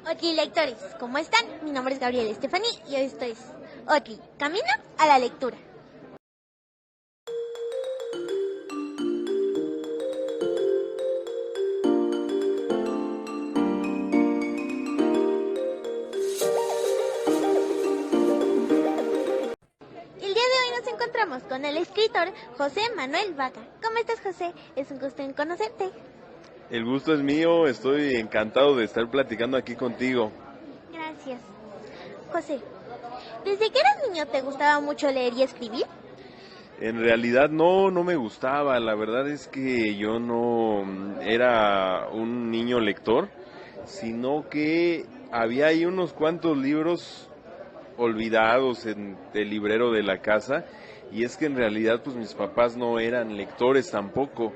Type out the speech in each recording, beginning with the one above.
Otli lectores, ¿cómo están? Mi nombre es Gabriela Estefani y esto es Otli, camino a la lectura. El día de hoy nos encontramos con el escritor José Manuel Vaca. ¿Cómo estás, José? Es un gusto en conocerte. El gusto es mío, estoy encantado de estar platicando aquí contigo. Gracias. José, ¿desde que eras niño te gustaba mucho leer y escribir? En realidad no me gustaba, la verdad es que yo no era un niño lector, sino que había ahí unos cuantos libros olvidados en el librero de la casa, y es que en realidad pues mis papás no eran lectores tampoco.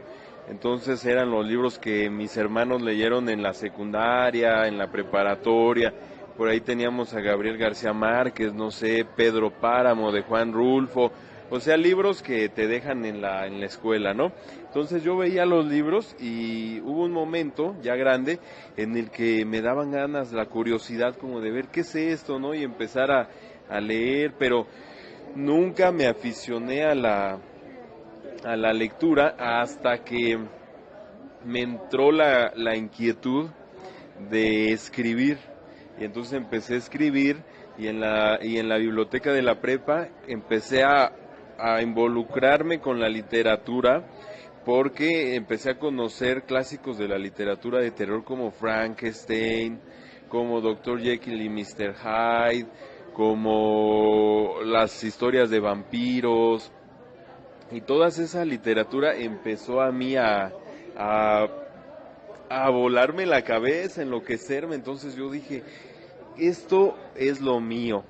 Entonces eran los libros que mis hermanos leyeron en la secundaria, en la preparatoria. Por ahí teníamos a Gabriel García Márquez, no sé, Pedro Páramo de Juan Rulfo, o sea, libros que te dejan en la escuela, ¿no? Entonces yo veía los libros y hubo un momento, ya grande, en el que me daban ganas, la curiosidad como de ver qué es esto, ¿no? Y empezar a leer, pero nunca me aficioné a la lectura hasta que me entró la inquietud de escribir, y entonces empecé a escribir, y en la biblioteca de la prepa empecé a involucrarme con la literatura, porque empecé a conocer clásicos de la literatura de terror como Frankenstein, como Dr. Jekyll y Mr. Hyde, como las historias de vampiros, y toda esa literatura empezó a mí a volarme la cabeza, enloquecerme. Entonces yo dije, esto es lo mío.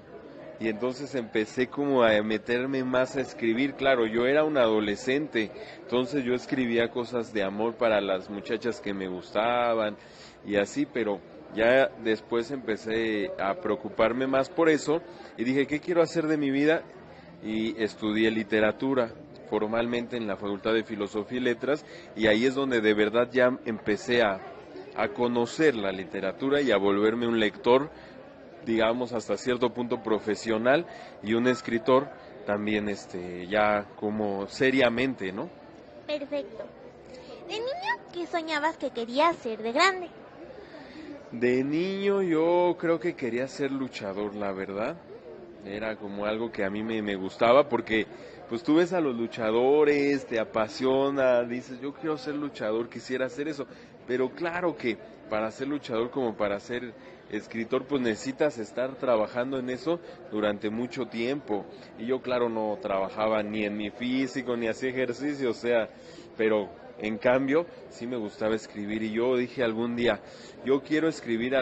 Y entonces empecé como a meterme más a escribir. Claro, yo era un adolescente, entonces yo escribía cosas de amor para las muchachas que me gustaban y así, pero ya después empecé a preocuparme más por eso y dije, ¿qué quiero hacer de mi vida? Y estudié literatura formalmente en la Facultad de Filosofía y Letras, y ahí es donde de verdad ya empecé a conocer la literatura y a volverme un lector, digamos, hasta cierto punto profesional, y un escritor también, ya como seriamente, ¿no? Perfecto. De niño, ¿qué soñabas que querías ser de grande? De niño yo creo que quería ser luchador, la verdad. Era como algo que a mí me gustaba, porque pues tú ves a los luchadores, te apasiona, dices, yo quiero ser luchador, quisiera hacer eso, pero claro que para ser luchador como para ser escritor pues necesitas estar trabajando en eso durante mucho tiempo, y yo claro no trabajaba ni en mi físico ni hacía ejercicio, o sea, pero en cambio sí me gustaba escribir, y yo dije algún día, yo quiero escribir,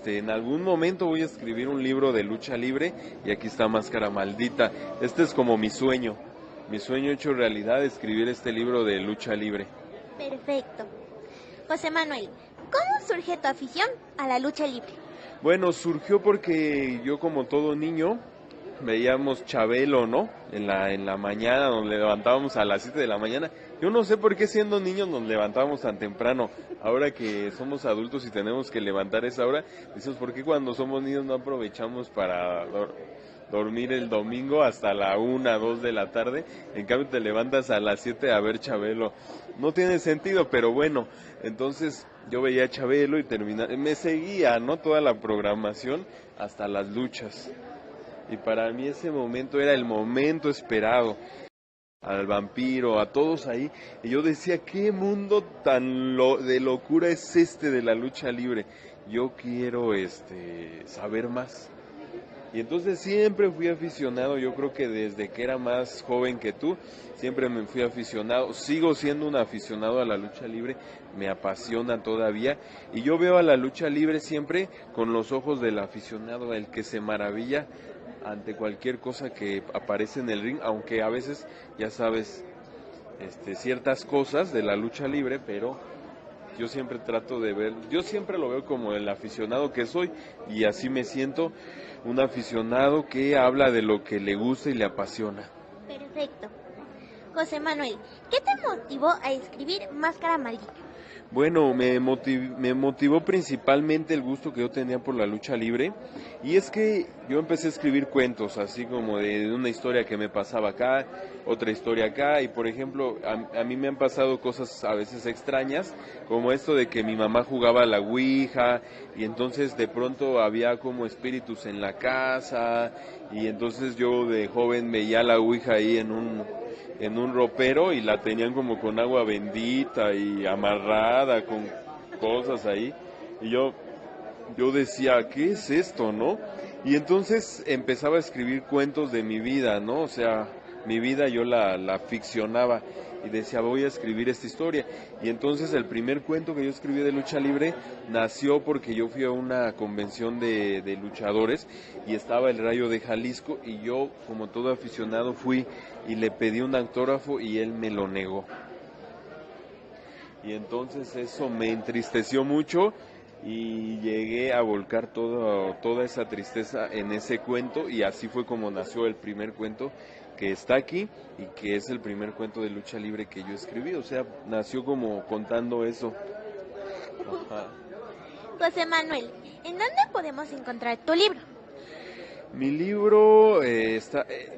en algún momento voy a escribir un libro de lucha libre, y aquí está Máscara Maldita. Este es como mi sueño hecho realidad, escribir este libro de lucha libre. Perfecto. José Manuel, ¿cómo surge tu afición a la lucha libre? Bueno, surgió porque yo, como todo niño, veíamos Chabelo, ¿no? En la mañana, nos levantábamos a las 7 de la mañana. Yo no sé por qué siendo niños nos levantábamos tan temprano. Ahora que somos adultos y tenemos que levantar esa hora, decimos, ¿por qué cuando somos niños no aprovechamos para dormir el domingo hasta la 1, 2 de la tarde? En cambio te levantas a las 7 a ver Chabelo. No tiene sentido, pero bueno, entonces yo veía Chabelo y me seguía, ¿no? Toda la programación hasta las luchas. Y para mí ese momento era el momento esperado, al vampiro, a todos ahí, y yo decía, ¿qué mundo tan de locura es este de la lucha libre? Yo quiero saber más. Y entonces siempre fui aficionado, yo creo que desde que era más joven que tú, siempre me fui aficionado, sigo siendo un aficionado a la lucha libre, me apasiona todavía, y yo veo a la lucha libre siempre con los ojos del aficionado, el que se maravilla ante cualquier cosa que aparece en el ring, aunque a veces, ya sabes, ciertas cosas de la lucha libre, pero yo siempre trato de ver, yo siempre lo veo como el aficionado que soy, y así me siento, un aficionado que habla de lo que le gusta y le apasiona. Perfecto. José Manuel, ¿qué te motivó a escribir Máscara Maldita? Bueno, me motivó principalmente el gusto que yo tenía por la lucha libre, y es que yo empecé a escribir cuentos, así como de una historia que me pasaba acá, otra historia acá, y por ejemplo, a mí me han pasado cosas a veces extrañas, como esto de que mi mamá jugaba a la ouija, y entonces de pronto había como espíritus en la casa, y entonces yo de joven veía la ouija ahí en un ropero y la tenían como con agua bendita y amarrada con cosas ahí, y yo decía, ¿qué es esto, no? Y entonces empezaba a escribir cuentos de mi vida, ¿no? O sea, mi vida yo la ficcionaba y decía, voy a escribir esta historia. Y entonces el primer cuento que yo escribí de lucha libre nació porque yo fui a una convención de luchadores y estaba el Rayo de Jalisco, y yo, como todo aficionado, fui y le pedí un autógrafo y él me lo negó. Y entonces eso me entristeció mucho y llegué a volcar toda esa tristeza en ese cuento, y así fue como nació el primer cuento que está aquí y que es el primer cuento de lucha libre que yo escribí. O sea, nació como contando eso. Ajá. José Manuel, ¿en dónde podemos encontrar tu libro? Mi libro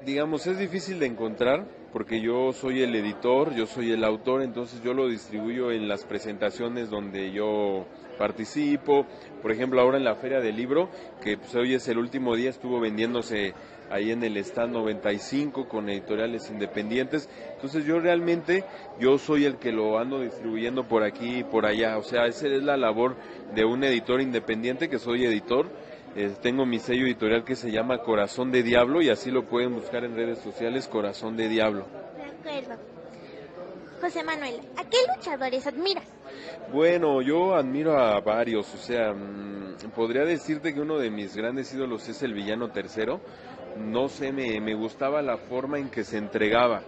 digamos, es difícil de encontrar porque yo soy el editor, yo soy el autor, entonces yo lo distribuyo en las presentaciones donde yo participo. Por ejemplo, ahora en la Feria del Libro, que pues hoy es el último día, estuvo vendiéndose ahí en el stand 95 con editoriales independientes. Entonces yo soy el que lo ando distribuyendo por aquí y por allá. O sea, esa es la labor de un editor independiente, que soy editor. Tengo mi sello editorial que se llama Corazón de Diablo, y así lo pueden buscar en redes sociales, Corazón de Diablo. De acuerdo. José Manuel, ¿a qué luchadores admiras? Bueno, yo admiro a varios, o sea, podría decirte que uno de mis grandes ídolos es el Villano Tercero. No sé, me gustaba la forma en que se entregaba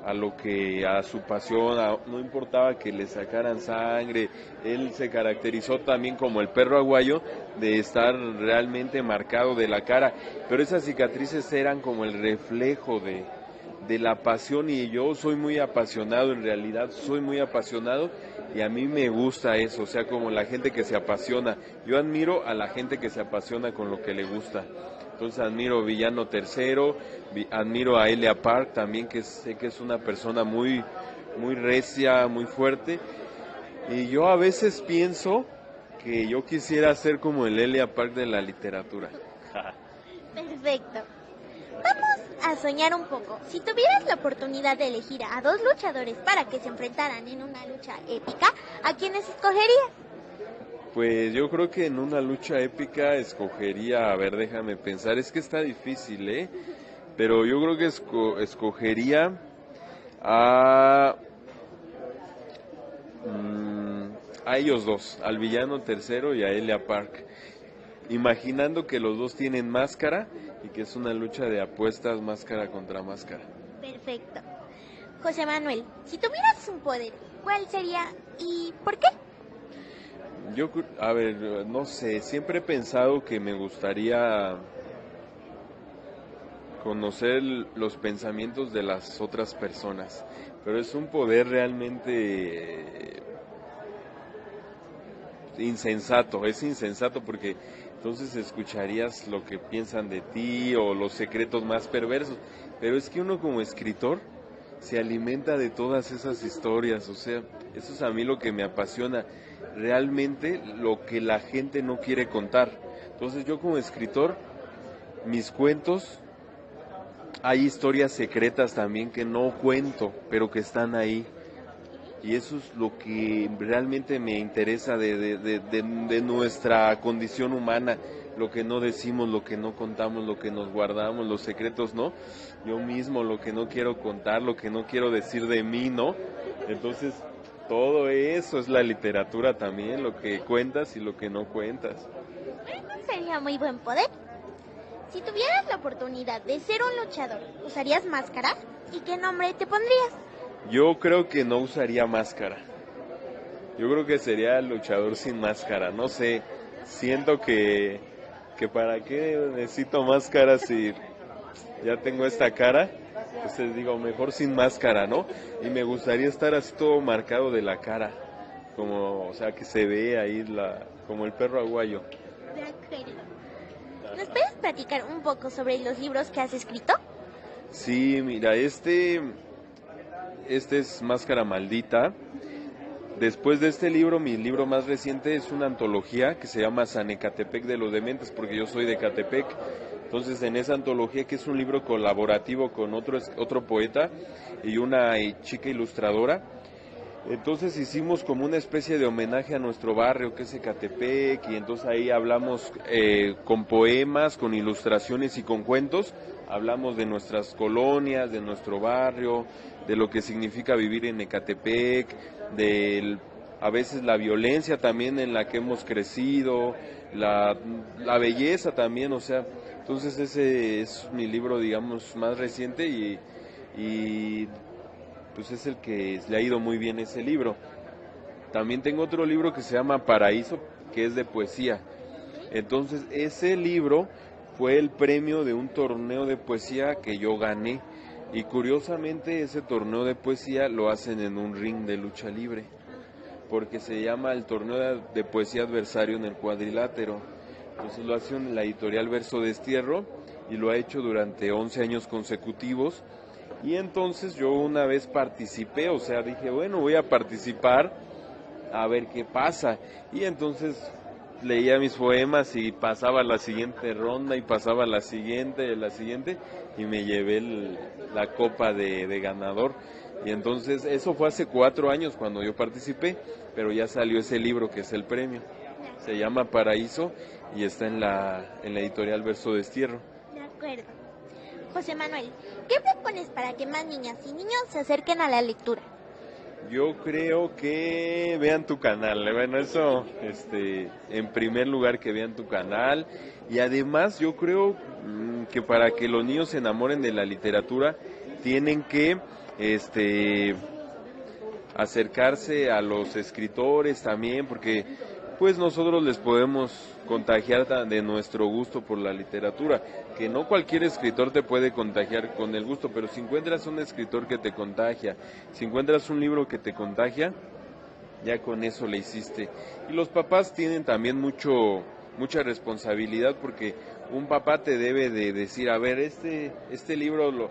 a su pasión, no importaba que le sacaran sangre. Él se caracterizó también como el perro aguayo, de estar realmente marcado de la cara, pero esas cicatrices eran como el reflejo de la pasión, y yo soy muy apasionado, en realidad soy muy apasionado, y a mí me gusta eso, o sea, como la gente que se apasiona. Yo admiro a la gente que se apasiona con lo que le gusta. Entonces admiro Villano Tercero, admiro a Elia Park también, que sé que es una persona muy, muy recia, muy fuerte, y yo a veces pienso que yo quisiera ser como el Elia Park de la literatura. Perfecto. Vamos a soñar un poco. Si tuvieras la oportunidad de elegir a dos luchadores para que se enfrentaran en una lucha épica, ¿a quiénes escogerías? Pues yo creo que en una lucha épica escogería, a ver, déjame pensar, es que está difícil, ¿eh? Pero yo creo que escogería a, a ellos dos, al Villano Tercero y a Elia Park, imaginando que los dos tienen máscara y que es una lucha de apuestas, máscara contra máscara. Perfecto. José Manuel, si tuvieras un poder, ¿cuál sería y por qué? A ver, no sé, siempre he pensado que me gustaría conocer los pensamientos de las otras personas, pero es un poder realmente insensato, es insensato porque entonces escucharías lo que piensan de ti o los secretos más perversos, pero es que uno como escritor se alimenta de todas esas historias, o sea, eso es a mí lo que me apasiona, realmente lo que la gente no quiere contar. Entonces yo como escritor, mis cuentos, hay historias secretas también que no cuento, pero que están ahí. Y eso es lo que realmente me interesa de nuestra condición humana, lo que no decimos, lo que no contamos, lo que nos guardamos, los secretos, ¿no? Yo mismo, lo que no quiero contar, lo que no quiero decir de mí, ¿no? Entonces, todo eso es la literatura también, lo que cuentas y lo que no cuentas. Sería muy buen poder. Si tuvieras la oportunidad de ser un luchador, ¿usarías máscara? ¿Y qué nombre te pondrías? Yo creo que no usaría máscara. Yo creo que sería el luchador sin máscara. No sé, siento que para qué necesito máscara si ya tengo esta cara. Entonces digo, mejor sin máscara, ¿no? Y me gustaría estar así todo marcado de la cara. como, o sea, que se ve ahí como el perro aguayo. De acuerdo. ¿Nos puedes platicar un poco sobre los libros que has escrito? Sí, mira, este es Máscara Maldita. Después de este libro, mi libro más reciente es una antología que se llama San Ecatepec de los Dementes, porque yo soy de Ecatepec. Entonces, en esa antología, que es un libro colaborativo con otro poeta y una chica ilustradora, entonces hicimos como una especie de homenaje a nuestro barrio, que es Ecatepec, y entonces ahí hablamos con poemas, con ilustraciones y con cuentos. Hablamos de nuestras colonias, de nuestro barrio, de lo que significa vivir en Ecatepec, a veces la violencia también en la que hemos crecido, la belleza también, o sea, entonces ese es mi libro, digamos, más reciente y pues es el que le ha ido muy bien ese libro. También tengo otro libro que se llama Paraíso, que es de poesía. Entonces ese libro fue el premio de un torneo de poesía que yo gané. Y curiosamente ese torneo de poesía lo hacen en un ring de lucha libre, porque se llama el torneo de poesía adversario en el cuadrilátero. Entonces lo hace en la editorial Verso Destierro y lo ha hecho durante 11 años consecutivos. Y entonces yo una vez participé, o sea, dije, bueno, voy a participar a ver qué pasa. Y entonces leía mis poemas y pasaba la siguiente ronda y pasaba la siguiente y me llevé la copa de ganador. Y entonces eso fue hace 4 años cuando yo participé, pero ya salió ese libro que es el premio. Se llama Paraíso y está en la editorial Verso Destierro. De acuerdo. José Manuel, ¿qué propones para que más niñas y niños se acerquen a la lectura? Yo creo que vean tu canal, bueno, eso, en primer lugar que vean tu canal, y además yo creo que para que los niños se enamoren de la literatura tienen que, acercarse a los escritores también, porque pues nosotros les podemos contagiar de nuestro gusto por la literatura, que no cualquier escritor te puede contagiar con el gusto, pero si encuentras un escritor que te contagia, si encuentras un libro que te contagia, ya con eso le hiciste. Y los papás tienen también mucha responsabilidad, porque un papá te debe de decir, a ver, este libro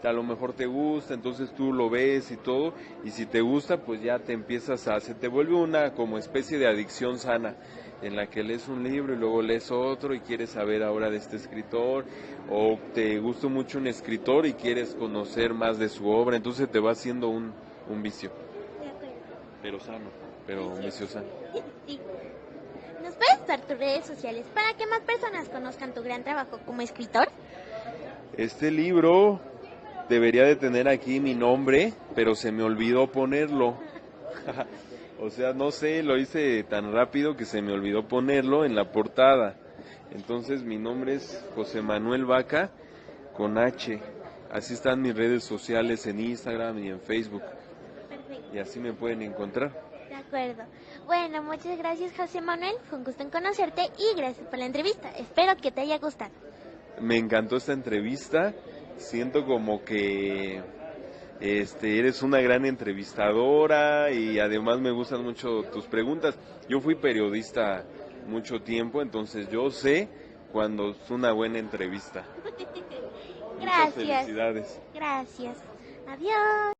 a lo mejor te gusta, entonces tú lo ves y todo, y si te gusta, pues ya se te vuelve una como especie de adicción sana, en la que lees un libro y luego lees otro y quieres saber ahora de este escritor, o te gusta mucho un escritor y quieres conocer más de su obra, entonces te va haciendo un vicio. De acuerdo. Pero sano, pero un vicio sano. Sí. ¿Nos puedes dar tus redes sociales para que más personas conozcan tu gran trabajo como escritor? Este libro debería de tener aquí mi nombre, pero se me olvidó ponerlo. O sea, no sé, lo hice tan rápido que se me olvidó ponerlo en la portada. Entonces mi nombre es José Manuel Vaca con H. Así están mis redes sociales en Instagram y en Facebook. Perfecto. Y así me pueden encontrar. De acuerdo. Bueno, muchas gracias, José Manuel. Fue un gusto en conocerte y gracias por la entrevista. Espero que te haya gustado. Me encantó esta entrevista. Siento como que eres una gran entrevistadora y además me gustan mucho tus preguntas. Yo fui periodista mucho tiempo, entonces yo sé cuando es una buena entrevista. Gracias. Muchas felicidades. Gracias. Adiós.